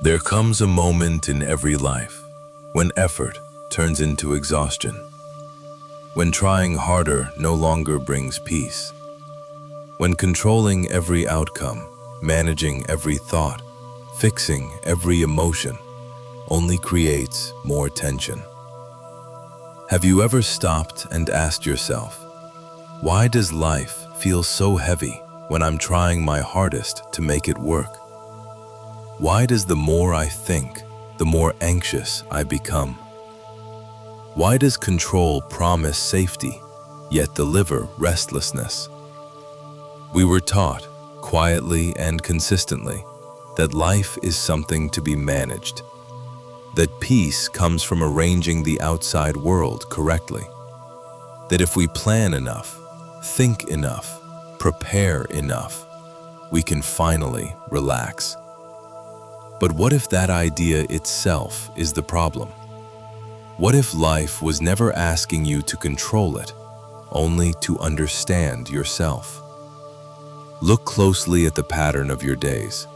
There comes a moment in every life when effort turns into exhaustion, when trying harder no longer brings peace, when controlling every outcome, managing every thought, fixing every emotion only creates more tension. Have you ever stopped and asked yourself, why does life feel so heavy when I'm trying my hardest to make it work? Why does the more I think, the more anxious I become? Why does control promise safety, yet deliver restlessness? We were taught, quietly and consistently, that life is something to be managed, that peace comes from arranging the outside world correctly, that if we plan enough, think enough, prepare enough, we can finally relax. But what if that idea itself is the problem? What if life was never asking you to control it, only to understand yourself? Look closely at the pattern of your days.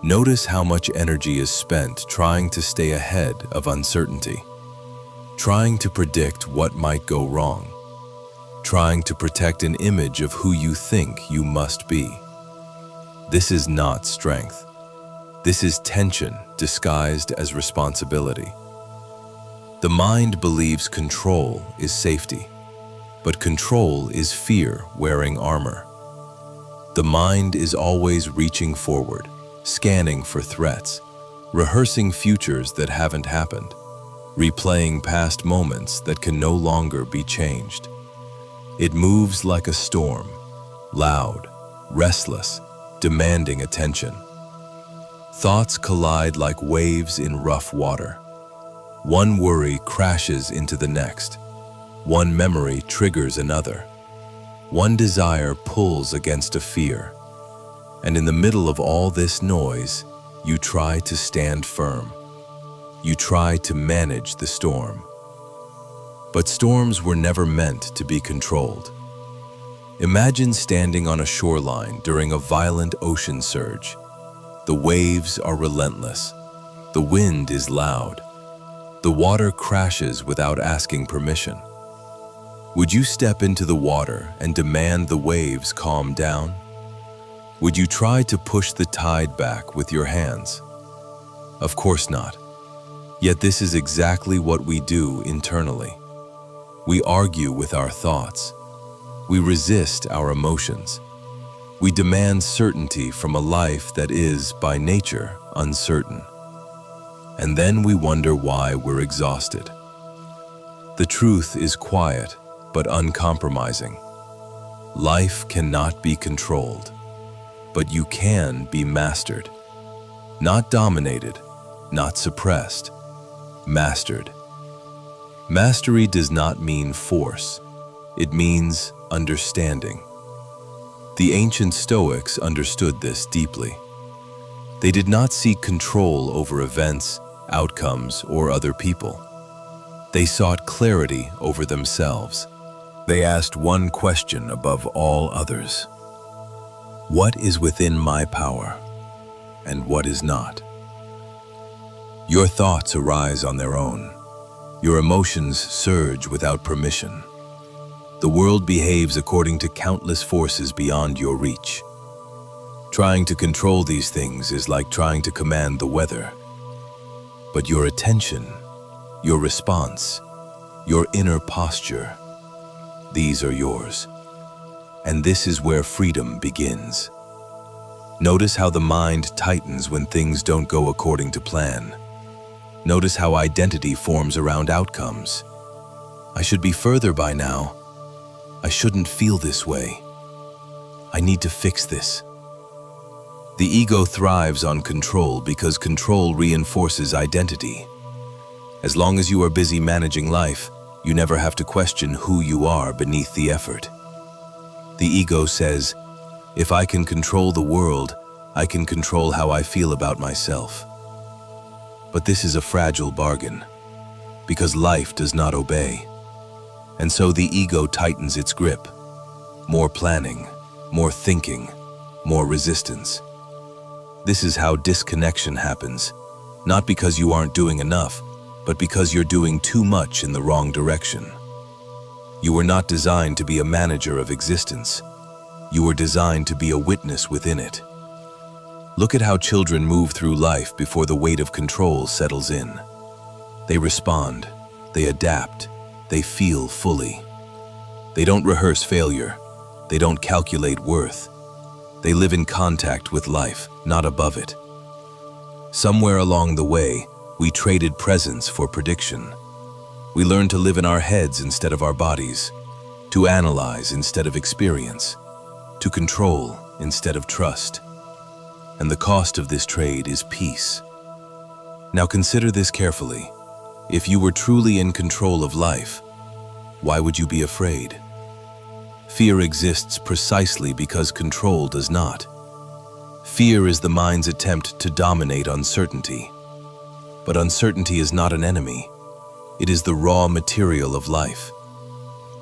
Notice how much energy is spent trying to stay ahead of uncertainty, trying to predict what might go wrong, trying to protect an image of who you think you must be. This is not strength. This is tension disguised as responsibility. The mind believes control is safety, but control is fear wearing armor. The mind is always reaching forward, scanning for threats, rehearsing futures that haven't happened, replaying past moments that can no longer be changed. It moves like a storm, loud, restless, demanding attention. Thoughts collide like waves in rough water. One worry crashes into the next. One memory triggers another. One desire pulls against a fear. And in the middle of all this noise, you try to stand firm. You try to manage the storm. But storms were never meant to be controlled. Imagine standing on a shoreline during a violent ocean surge. The waves are relentless. The wind is loud. The water crashes without asking permission. Would you step into the water and demand the waves calm down? Would you try to push the tide back with your hands? Of course not. Yet this is exactly what we do internally. We argue with our thoughts. We resist our emotions. We demand certainty from a life that is, by nature, uncertain. And then we wonder why we're exhausted. The truth is quiet, but uncompromising. Life cannot be controlled, but you can be mastered. Not dominated, not suppressed, mastered. Mastery does not mean force. It means understanding. The ancient Stoics understood this deeply. They did not seek control over events, outcomes, or other people. They sought clarity over themselves. They asked one question above all others. What is within my power, and what is not? Your thoughts arise on their own. Your emotions surge without permission. The world behaves according to countless forces beyond your reach. Trying to control these things is like trying to command the weather. But your attention, your response, your inner posture, these are yours. And this is where freedom begins. Notice how the mind tightens when things don't go according to plan. Notice how identity forms around outcomes. I should be further by now. I shouldn't feel this way. I need to fix this. The ego thrives on control because control reinforces identity. As long as you are busy managing life, you never have to question who you are beneath the effort. The ego says, if I can control the world, I can control how I feel about myself. But this is a fragile bargain, because life does not obey. And so the ego tightens its grip. More planning, more thinking, more resistance. This is how disconnection happens, not because you aren't doing enough, but because you're doing too much in the wrong direction. You were not designed to be a manager of existence. You were designed to be a witness within it. Look at how children move through life before the weight of control settles in. They respond, they adapt, they feel fully. They don't rehearse failure, they don't calculate worth. They live in contact with life, not above it. Somewhere along the way, we traded presence for prediction. We learned to live in our heads instead of our bodies, to analyze instead of experience, to control instead of trust. And the cost of this trade is peace. Now consider this carefully. If you were truly in control of life, why would you be afraid? Fear exists precisely because control does not. Fear is the mind's attempt to dominate uncertainty. But uncertainty is not an enemy. It is the raw material of life.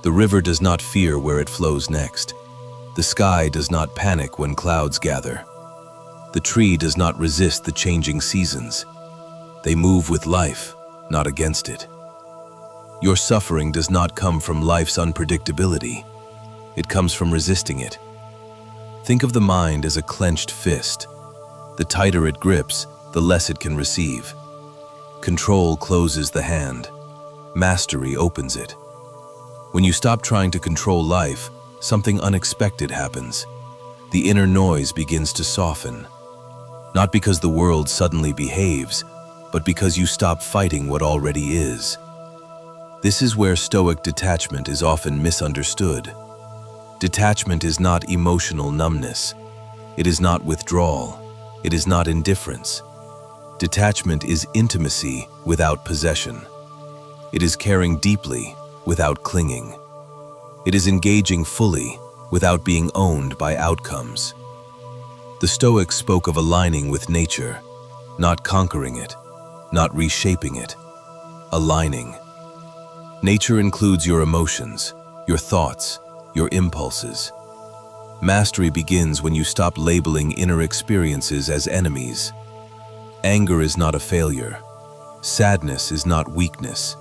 The river does not fear where it flows next. The sky does not panic when clouds gather. The tree does not resist the changing seasons. They move with life, not against it. Your suffering does not come from life's unpredictability. It comes from resisting it. Think of the mind as a clenched fist. The tighter it grips, the less it can receive. Control closes the hand. Mastery opens it. When you stop trying to control life, something unexpected happens. The inner noise begins to soften. Not because the world suddenly behaves, but because you stop fighting what already is. This is where Stoic detachment is often misunderstood. Detachment is not emotional numbness. It is not withdrawal. It is not indifference. Detachment is intimacy without possession. It is caring deeply without clinging. It is engaging fully without being owned by outcomes. The Stoics spoke of aligning with nature, not conquering it, not reshaping it, aligning. Nature includes your emotions, your thoughts, your impulses. Mastery begins when you stop labeling inner experiences as enemies. Anger is not a failure. Sadness is not weakness.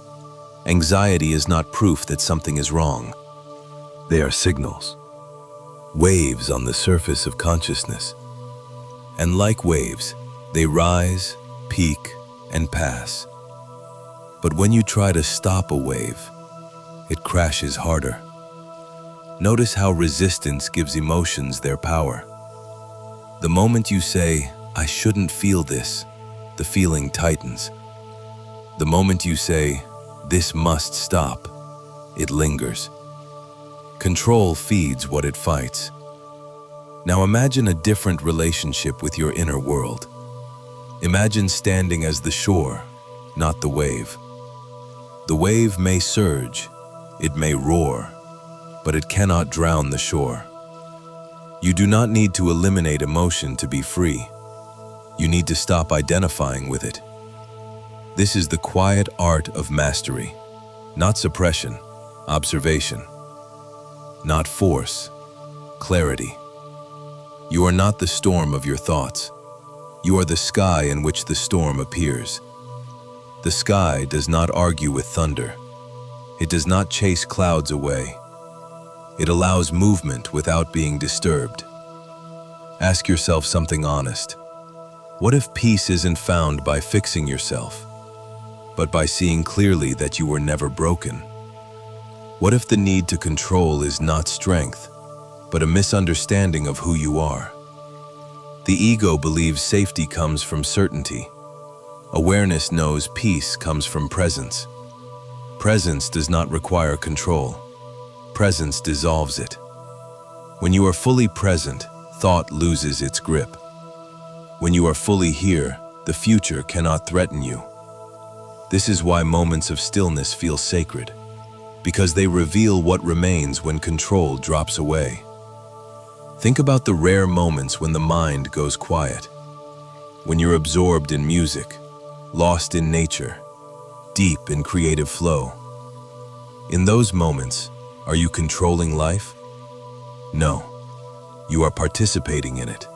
Anxiety is not proof that something is wrong. They are signals, waves on the surface of consciousness. And like waves, they rise, peak, and pass. But when you try to stop a wave, it crashes harder. Notice how resistance gives emotions their power. The moment you say, "I shouldn't feel this," the feeling tightens. The moment you say, "This must stop," it lingers. Control feeds what it fights. Now imagine a different relationship with your inner world. Imagine standing as the shore, not the wave. The wave may surge, it may roar, but it cannot drown the shore. You do not need to eliminate emotion to be free. You need to stop identifying with it. This is the quiet art of mastery, not suppression, observation, not force, clarity. You are not the storm of your thoughts. You are the sky in which the storm appears. The sky does not argue with thunder. It does not chase clouds away. It allows movement without being disturbed. Ask yourself something honest. What if peace isn't found by fixing yourself, but by seeing clearly that you were never broken? What if the need to control is not strength, but a misunderstanding of who you are? The ego believes safety comes from certainty. Awareness knows peace comes from presence. Presence does not require control. Presence dissolves it. When you are fully present, thought loses its grip. When you are fully here, the future cannot threaten you. This is why moments of stillness feel sacred, because they reveal what remains when control drops away. Think about the rare moments when the mind goes quiet, when you're absorbed in music, lost in nature, deep in creative flow. In those moments, are you controlling life? No, you are participating in it.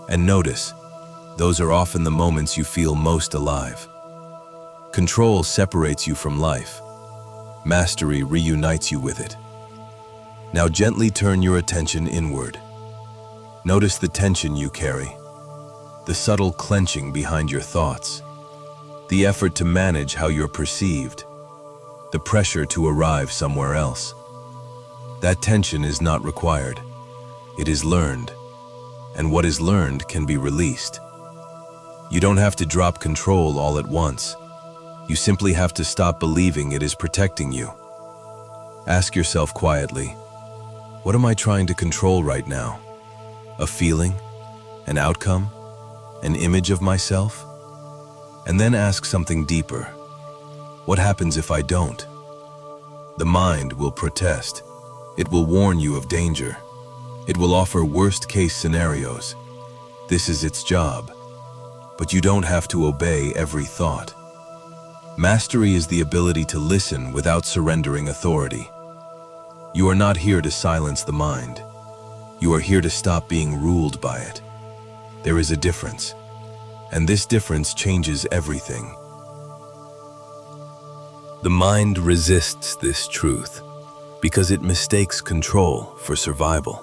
And notice, Those are often the moments you feel most alive. Control separates you from life. Mastery reunites you with it. Now gently turn your attention inward. Notice the tension you carry, the subtle clenching behind your thoughts, the effort to manage how you're perceived, the pressure to arrive somewhere else. That tension is not required. It is learned, and what is learned can be released. You don't have to drop control all at once. You simply have to stop believing it is protecting you. Ask yourself quietly, what am I trying to control right now? A feeling? An outcome? An image of myself? And then ask something deeper. What happens if I don't? The mind will protest. It will warn you of danger. It will offer worst-case scenarios. This is its job. But you don't have to obey every thought. Mastery is the ability to listen without surrendering authority. You are not here to silence the mind. You are here to stop being ruled by it. There is a difference, and this difference changes everything. The mind resists this truth because it mistakes control for survival.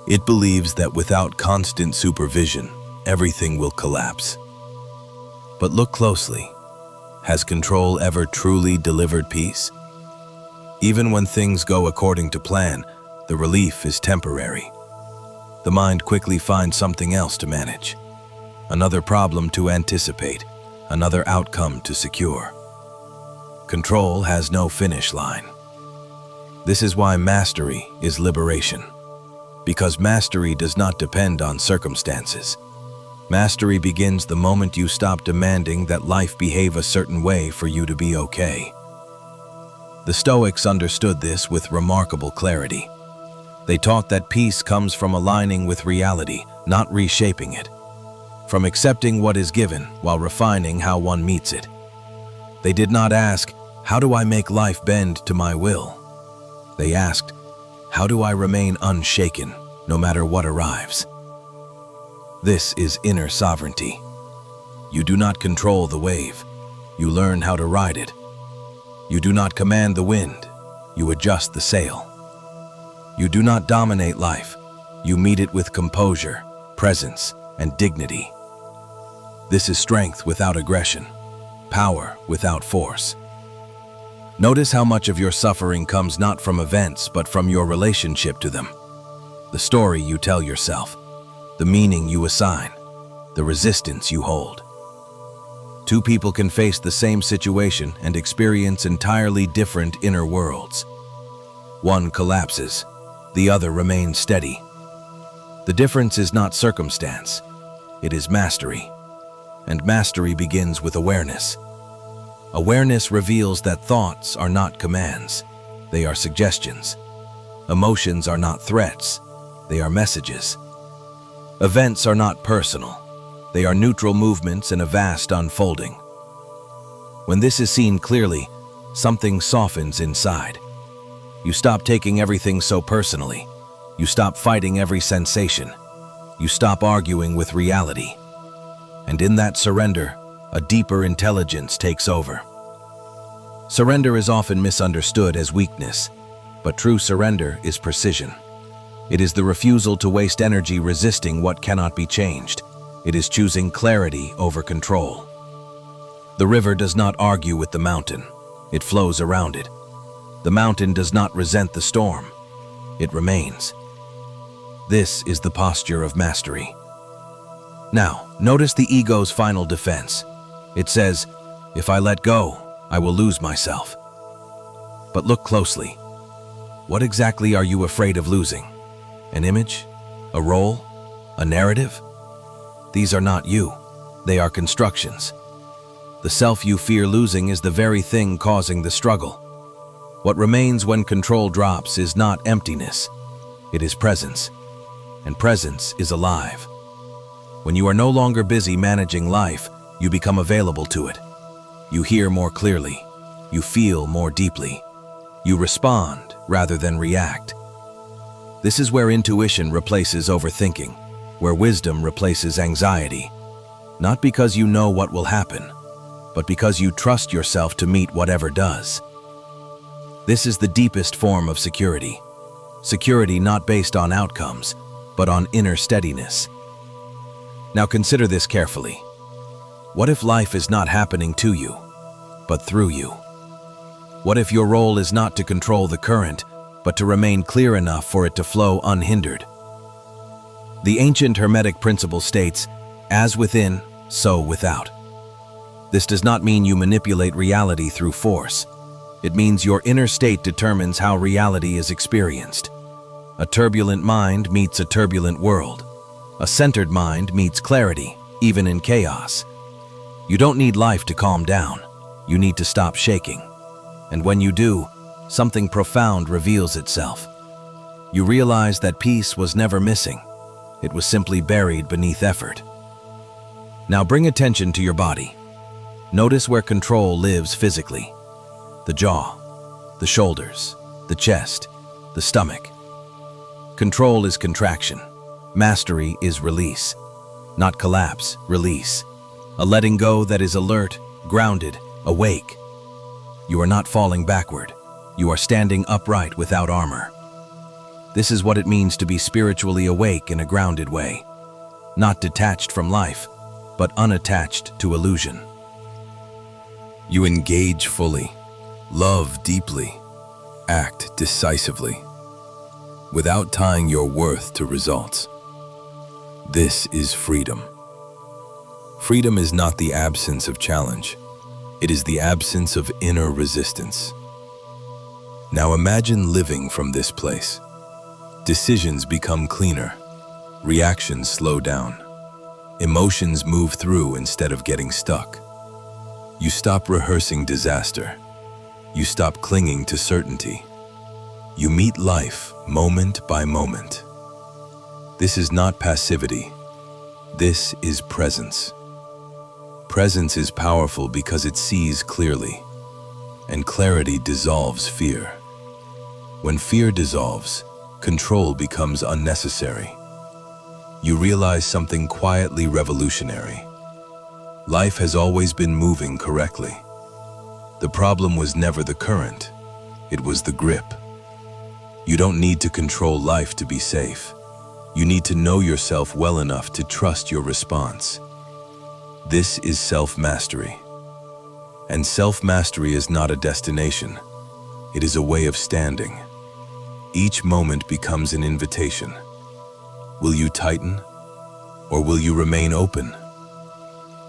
It believes that without constant supervision, everything will collapse. But look closely. Has control ever truly delivered peace? Even when things go according to plan, the relief is temporary. The mind quickly finds something else to manage, another problem to anticipate, another outcome to secure. Control has no finish line. This is why mastery is liberation. Because mastery does not depend on circumstances. Mastery begins the moment you stop demanding that life behave a certain way for you to be okay. The Stoics understood this with remarkable clarity. They taught that peace comes from aligning with reality, not reshaping it. From accepting what is given while refining how one meets it. They did not ask, how do I make life bend to my will? They asked, how do I remain unshaken no matter what arrives? This is inner sovereignty. You do not control the wave. You learn how to ride it. You do not command the wind. You adjust the sail. You do not dominate life. You meet it with composure, presence, and dignity. This is strength without aggression, power without force. Notice how much of your suffering comes not from events, but from your relationship to them. The story you tell yourself, the meaning you assign, the resistance you hold. Two people can face the same situation and experience entirely different inner worlds. One collapses, the other remains steady. The difference is not circumstance, it is mastery. And mastery begins with awareness. Awareness reveals that thoughts are not commands, they are suggestions. Emotions are not threats, they are messages. Events are not personal, they are neutral movements in a vast unfolding. When this is seen clearly, something softens inside. You stop taking everything so personally. You stop fighting every sensation. You stop arguing with reality. And in that surrender, a deeper intelligence takes over. Surrender is often misunderstood as weakness, but true surrender is precision. It is the refusal to waste energy resisting what cannot be changed. It is choosing clarity over control. The river does not argue with the mountain. It flows around it. The mountain does not resent the storm. It remains. This is the posture of mastery. Now, notice the ego's final defense. It says, if I let go, I will lose myself. But look closely. What exactly are you afraid of losing? An image? A role? A narrative? These are not you. They are constructions. The self you fear losing is the very thing causing the struggle. What remains when control drops is not emptiness. It is presence. And presence is alive. When you are no longer busy managing life, you become available to it. You hear more clearly. You feel more deeply. You respond rather than react. This is where intuition replaces overthinking, where wisdom replaces anxiety, Not because you know what will happen, but because you trust yourself to meet whatever does. This is the deepest form of security. Security not based on outcomes, but on inner steadiness. Now consider this carefully. What if life is not happening to you, but through you? What if your role is not to control the current, but to remain clear enough for it to flow unhindered? The ancient Hermetic principle states, "As within, so without." This does not mean you manipulate reality through force. It means your inner state determines how reality is experienced. A turbulent mind meets a turbulent world. A centered mind meets clarity, even in chaos. You don't need life to calm down. You need to stop shaking. And when you do, something profound reveals itself. You realize that peace was never missing. It was simply buried beneath effort. Now bring attention to your body. Notice where control lives physically. The jaw, the shoulders, the chest, the stomach. Control is contraction. Mastery is release. Not collapse, release. A letting go that is alert, grounded, awake. You are not falling backward. You are standing upright without armor. This is what it means to be spiritually awake in a grounded way. Not detached from life, but unattached to illusion. You engage fully, love deeply, act decisively, without tying your worth to results. This is freedom. Freedom is not the absence of challenge. It is the absence of inner resistance. Now imagine living from this place. Decisions become cleaner. Reactions slow down. Emotions move through instead of getting stuck. You stop rehearsing disaster. You stop clinging to certainty. You meet life moment by moment. This is not passivity. This is presence. Presence is powerful because it sees clearly, and clarity dissolves fear. When fear dissolves, control becomes unnecessary. You realize something quietly revolutionary. Life has always been moving correctly. The problem was never the current, it was the grip. You don't need to control life to be safe. You need to know yourself well enough to trust your response. This is self-mastery. And self-mastery is not a destination. It is a way of standing. Each moment becomes an invitation. Will you tighten, or will you remain open?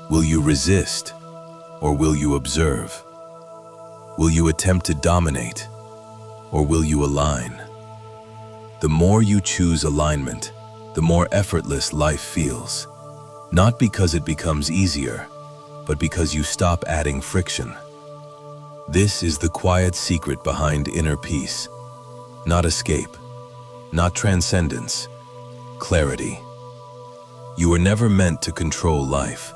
Will you resist, or will you observe? Will you attempt to dominate, or will you align? The more you choose alignment, the more effortless life feels. Not because it becomes easier, but because you stop adding friction. This is the quiet secret behind inner peace. Not escape, not transcendence, clarity. You were never meant to control life.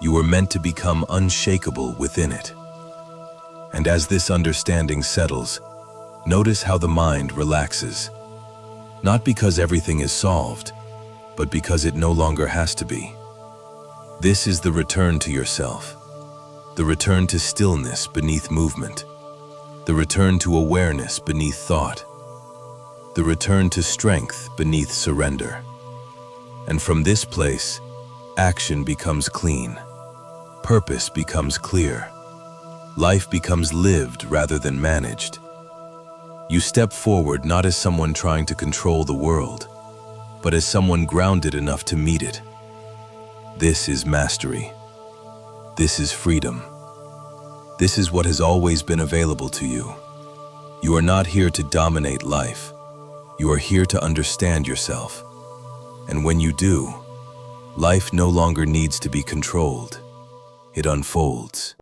You were meant to become unshakable within it. And as this understanding settles, notice how the mind relaxes. Not because everything is solved, but because it no longer has to be. This is the return to yourself, the return to stillness beneath movement, the return to awareness beneath thought, the return to strength beneath surrender. And from this place, action becomes clean, purpose becomes clear, life becomes lived rather than managed. You step forward not as someone trying to control the world, but as someone grounded enough to meet it. This is mastery. This is freedom. This is what has always been available to you. You are not here to dominate life. You are here to understand yourself. And when you do, life no longer needs to be controlled. It unfolds.